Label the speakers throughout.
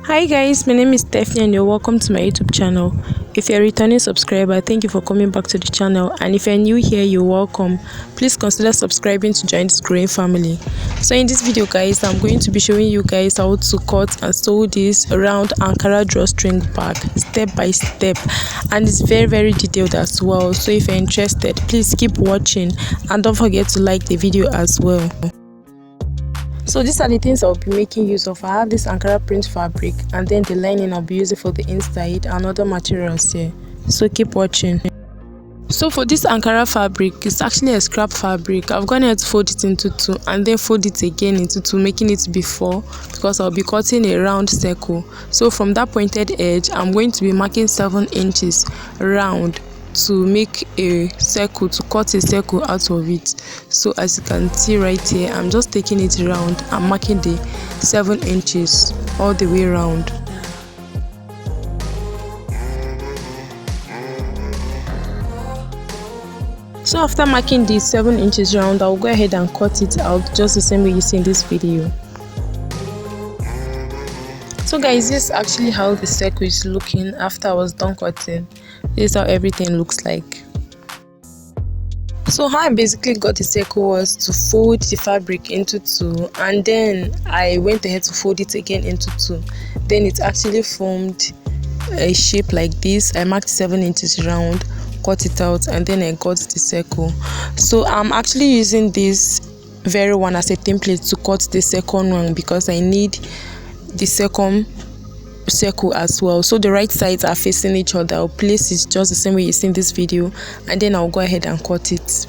Speaker 1: Hi guys, my name is Stephanie and you're welcome to my YouTube channel. If you're a returning subscriber, thank you for coming back to the channel, and if you're new here, you're welcome. Please consider subscribing to join this growing family. So in this video guys, I'm going to be showing you guys how to cut and sew this round Ankara drawstring bag step by step, and it's very detailed as well. So if you're interested, please keep watching and don't forget to like the video as well. So these are the things I'll be making use of. I have this Ankara print fabric, and then the lining I'll be using for the inside and other materials here. So keep watching. So for this Ankara fabric, it's actually a scrap fabric. I've gone ahead to fold it into two and then fold it again into two, making it be 4 because I'll be cutting a round circle. So from that pointed edge, I'm going to be marking 7 inches round to make a circle, to cut a circle out of it. So as you can see right here, I'm just taking it around and marking the 7 inches all the way around. So after marking the 7 inches round, I'll go ahead and cut it out just the same way you see in this video. So guys, this is actually how the circle is looking after I was done cutting. This is how everything looks like. So how I basically got the circle was to fold the fabric into two, and then I went ahead to fold it again into two. Then it actually formed a shape like this. I marked 7 inches round, cut it out, and then I got the circle. So I'm actually using this very one as a template to cut the second one because I need the second circle as well. So the right sides are facing each other. I'll place it just the same way you see in this video, and then I'll go ahead and cut it.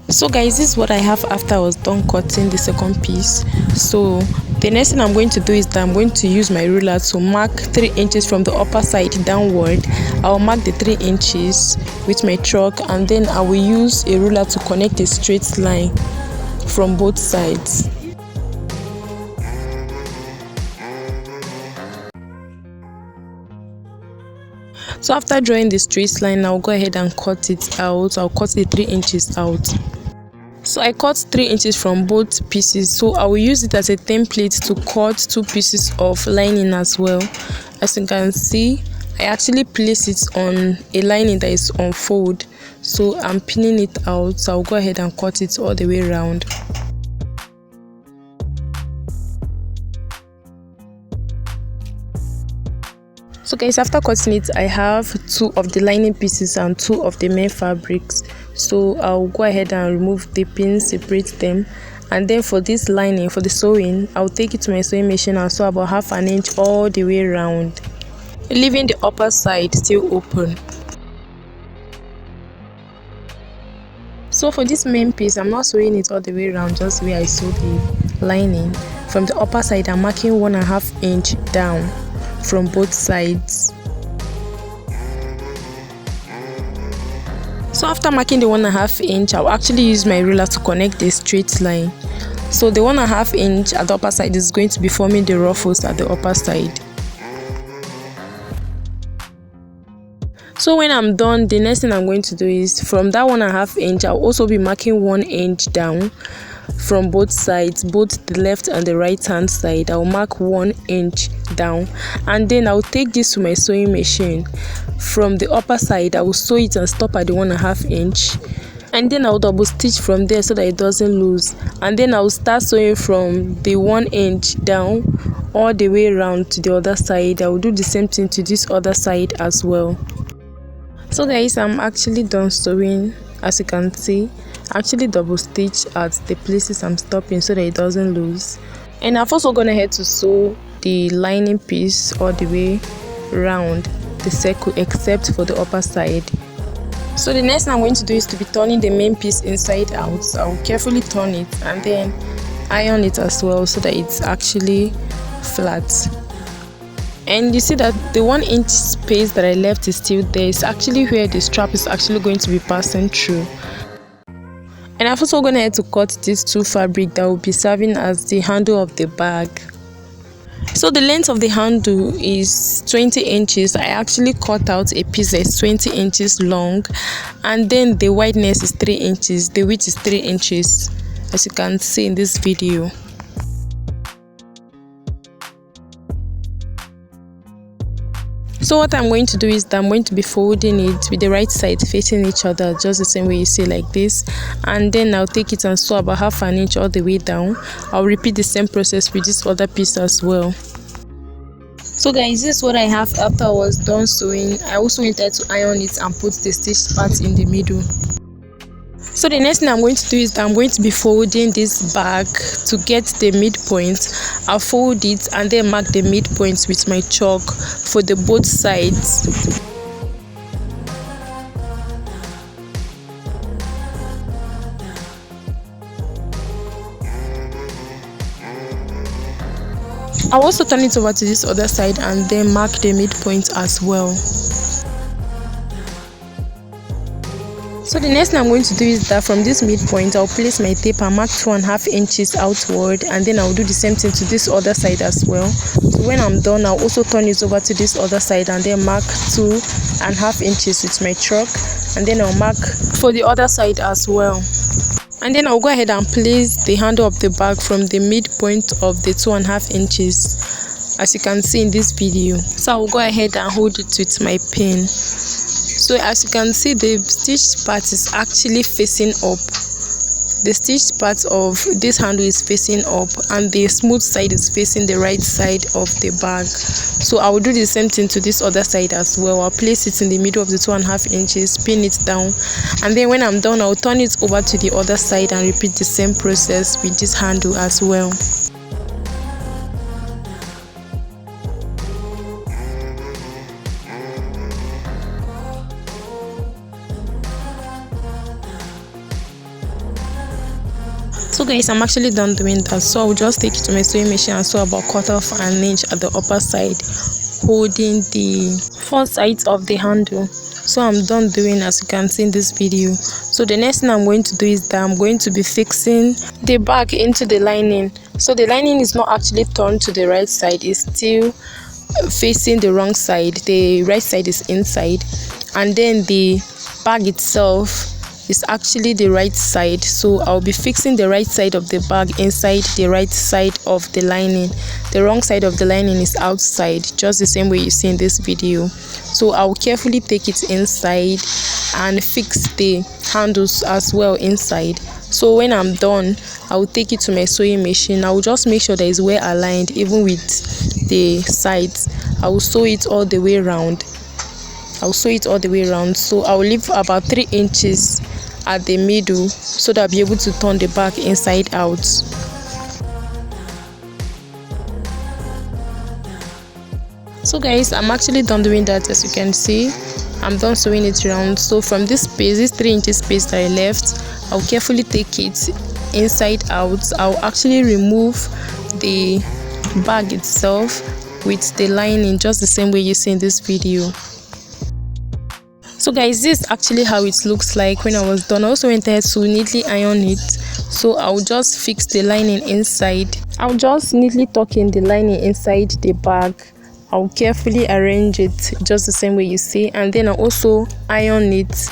Speaker 1: So guys, this is what I have after I was done cutting the second piece. So the next thing I'm going to do is that I'm going to use my ruler to mark 3 inches from the upper side downward. I'll mark the 3 inches with my chalk, and then I will use a ruler to connect a straight line from both sides. So after drawing the straight line, I'll go ahead and cut it out. I'll cut the 3 inches out. So I cut 3 inches from both pieces, so I will use it as a template to cut 2 pieces of lining as well. As you can see, I actually place it on a lining that is on fold, so I'm pinning it out. So I'll go ahead and cut it all the way around. So guys, after cutting it, I have 2 of the lining pieces and 2 of the main fabrics. So I'll go ahead and remove the pins, separate them, and then for this lining, for the sewing, I'll take it to my sewing machine and sew about 1/2 inch all the way around, leaving the upper side still open. So for this main piece, I'm not sewing it all the way around, just the way I sewed the lining. From the upper side, I'm marking 1.5 inch down from both sides. So after marking the 1.5 inch, I'll actually use my ruler to connect the straight line. So the 1.5 inch at the upper side is going to be forming the ruffles at the upper side. So when I'm done, the next thing I'm going to do is from that 1.5 inch, I'll also be marking 1 inch down from both sides, both the left and the right hand side. I'll mark 1 inch down, and then I'll take this to my sewing machine. From the upper side, I will sew it and stop at the 1.5 inch, and then I'll double stitch from there so that it doesn't lose, and then I'll start sewing from the 1 inch down all the way around to the other side. I will do the same thing to this other side as well. So guys, I'm actually done sewing. As you can see, I actually double stitch at the places I'm stopping so that it doesn't lose, and I've also gone ahead to sew the lining piece all the way around the circle except for the upper side. So the next thing I'm going to do is to be turning the main piece inside out. So I'll carefully turn it and then iron it as well so that it's actually flat. And you see that the 1 inch space that I left is still there. It's actually where the strap is actually going to be passing through. And I've also gone ahead to cut these 2 fabric that will be serving as the handle of the bag. So the length of the handle is 20 inches. I actually cut out a piece that's 20 inches long, and then the wideness is 3 inches, the width is 3 inches, as you can see in this video. So what I'm going to do is that I'm going to be folding it with the right side facing each other, just the same way you see, like this, and then I'll take it and sew about half an inch all the way down. I'll repeat the same process with this other piece as well. So guys, this is what I have after I was done sewing. I also wanted to iron it and put the stitch part in the middle. So the next thing I'm going to do is that I'm going to be folding this bag to get the midpoint. I'll fold it and then mark the midpoint with my chalk for the both sides. I'll also turn it over to this other side and then mark the midpoint as well. So the next thing I'm going to do is that from this midpoint, I'll place my tape and mark 2.5 inches outward, and then I'll do the same thing to this other side as well. So when I'm done, I'll also turn it over to this other side and then mark 2.5 inches with my chalk, and then I'll mark for the other side as well. And then I'll go ahead and place the handle of the bag from the midpoint of the 2.5 inches, as you can see in this video. So I'll go ahead and hold it with my pin. So as you can see, the stitched part is actually facing up. The stitched part of this handle is facing up, and the smooth side is facing the right side of the bag. So I will do the same thing to this other side as well. I'll place it in the middle of the 2.5 inches, pin it down, and then when I'm done, I'll turn it over to the other side and repeat the same process with this handle as well. So guys, I'm actually done doing that, so I'll just take it to my sewing machine and sew about 1/4 inch at the upper side, holding the four sides of the handle. So I'm done doing, as you can see in this video. So the next thing I'm going to do is that I'm going to be fixing the bag into the lining. So the lining is not actually turned to the right side, it's still facing the wrong side. The right side is inside, and then the bag itself is actually the right side. So I'll be fixing the right side of the bag inside the right side of the lining. The wrong side of the lining is outside, just the same way you see in this video. So I'll carefully take it inside and fix the handles as well inside. So when I'm done, I'll take it to my sewing machine. I'll just make sure that it's well aligned, even with the sides. I will sew it all the way around. So I'll leave about 3 inches at the middle so that I'll be able to turn the bag inside out. So guys, I'm actually done doing that. As you can see, I'm done sewing it around. So from this space, this 3 inches space that I left, I'll carefully take it inside out. I'll actually remove the bag itself with the lining, just the same way you see in this video. So guys, this is actually how it looks like when I was done. I also went ahead to neatly iron it. So I'll just fix the lining inside. I'll just neatly tuck in the lining inside the bag. I'll carefully arrange it just the same way you see, and then I'll also iron it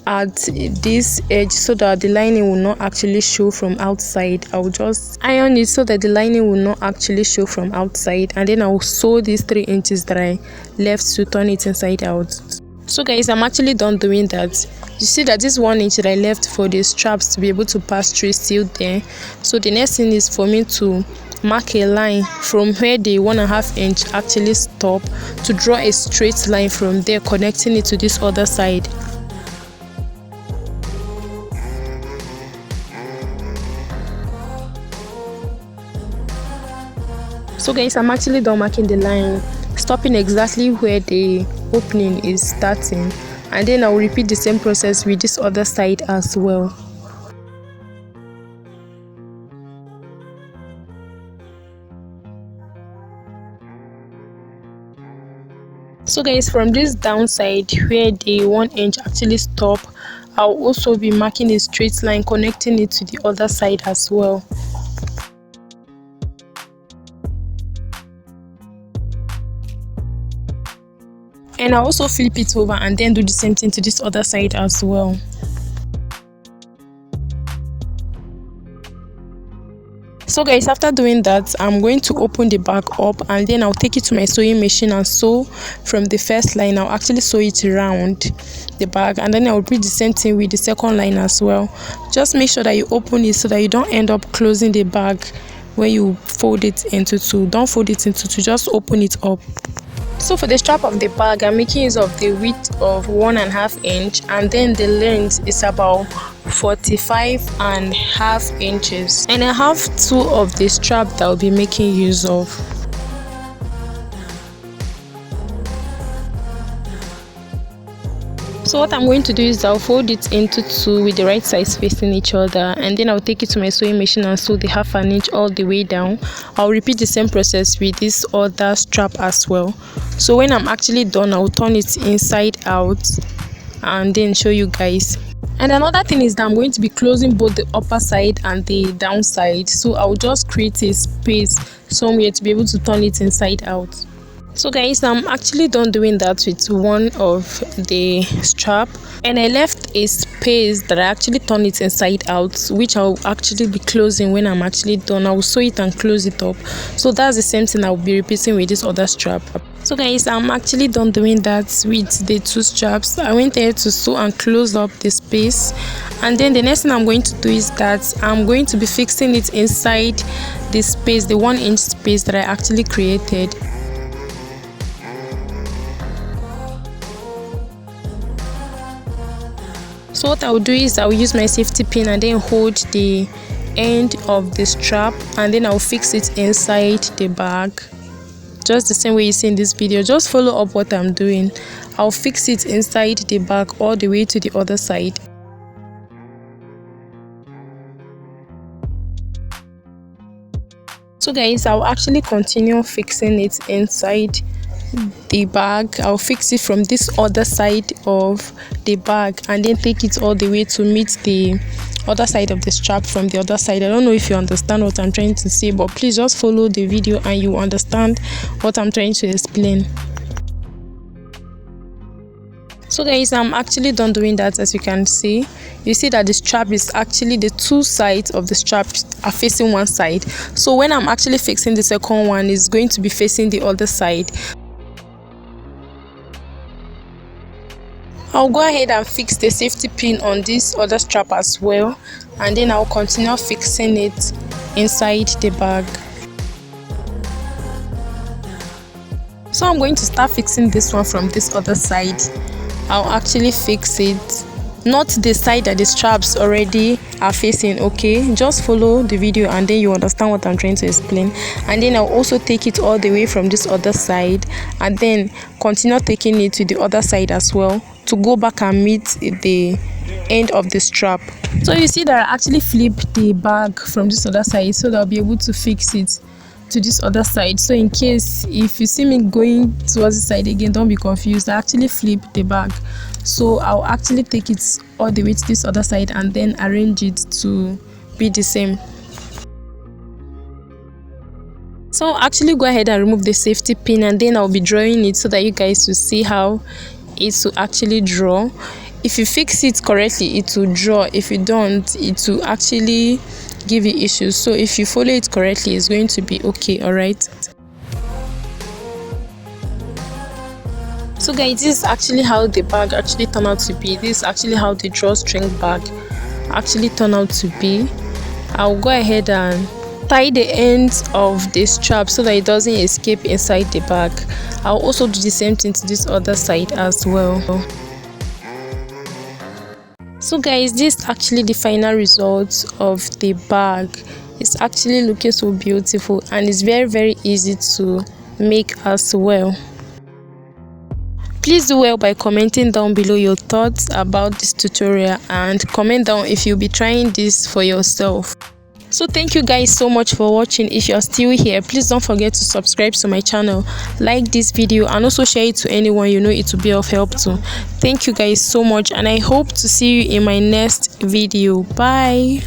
Speaker 1: at this edge so that the lining will not actually show from outside. I'll just iron it so that the lining will not actually show from outside, and then I'll sew these 3 inches that I left to turn it inside out. So guys, I'm actually done doing that. You see that this 1 inch that I left for the straps to be able to pass through is still there. So the next thing is for me to mark a line from where the 1.5 inch actually stop, to draw a straight line from there, connecting it to this other side. So guys, I'm actually done marking the line, stopping exactly where the opening is starting, and then I'll repeat the same process with this other side as well. So guys, from this downside where the 1 inch actually stop, I'll also be marking a straight line connecting it to the other side as well. and I'll also flip it over and then do the same thing to this other side as well. So guys, after doing that, I'm going to open the bag up and then I'll take it to my sewing machine and sew from the first line. I'll actually sew it around the bag, and then I'll repeat the same thing with the second line as well. Just make sure that you open it so that you don't end up closing the bag when you fold it into two. Don't fold it into two, just open it up. So for the strap of the bag, I'm making use of the width of 1.5 inch, and then the length is about 45.5 inches, and I have two of the strap that I'll be making use of. So what I'm going to do is I'll fold it into two with the right sides facing each other, and then I'll take it to my sewing machine and sew the 1/2 inch all the way down. I'll repeat the same process with this other strap as well. So when I'm actually done, I'll turn it inside out and then show you guys. And another thing is that I'm going to be closing both the upper side and the downside, so I'll just create a space somewhere to be able to turn it inside out. So guys, I'm actually done doing that with one of the strap, and I left a space that I actually turn it inside out, which I'll actually be closing when I'm actually done. I'll sew it and close it up. So that's the same thing I'll be repeating with this other strap. So guys, I'm actually done doing that with the two straps. I went there to sew and close up the space, and then the next thing I'm going to do is that I'm going to be fixing it inside the space, the 1 inch space that I actually created. So what I'll do is I'll use my safety pin and then hold the end of the strap, and then I'll fix it inside the bag, just the same way you see in this video. Just follow up what I'm doing. I'll fix it inside the bag all the way to the other side. So guys, I'll actually continue fixing it inside the bag. I'll fix it from this other side of the bag and then take it all the way to meet the other side of the strap from the other side. I don't know if you understand what I'm trying to say, but please just follow the video and you understand what I'm trying to explain. So guys, I'm actually done doing that. As you can see, you see that the strap is actually, the two sides of the strap are facing one side. So when I'm actually fixing the second one, it's going to be facing the other side. I'll go ahead and fix the safety pin on this other strap as well, and then I'll continue fixing it inside the bag. So I'm going to start fixing this one from this other side. I'll actually fix it, not the side that the straps already are facing. Okay, just follow the video and then you understand what I'm trying to explain. And then I'll also take it all the way from this other side and then continue taking it to the other side as well, to go back and meet the end of the strap. So you see that I actually flipped the bag from this other side so that I'll be able to fix it to this other side. So in case if you see me going towards the side again, don't be confused. I actually flipped the bag, so I'll actually take it all the way to this other side and then arrange it to be the same. So I'll actually go ahead and remove the safety pin, and then I'll be drawing it so that you guys will see how it will actually draw. If you fix it correctly, it will draw. If you don't, it will actually give you issues. So if you follow it correctly, it's going to be okay. All right. So guys, this is actually how the bag actually turned out to be. This is actually how the drawstring bag actually turned out to be. I'll go ahead and tie the ends of the strap so that it doesn't escape inside the bag. I'll also do the same thing to this other side as well. So guys, this is actually the final result of the bag. It's actually looking so beautiful and it's very easy to make as well. Please do well by commenting down below your thoughts about this tutorial, and comment down if you'll be trying this for yourself. So thank you guys so much for watching. If you're still here, please don't forget to subscribe to my channel, like this video, and also share it to anyone you know it will be of help to. Thank you guys so much, and I hope to see you in my next video. Bye.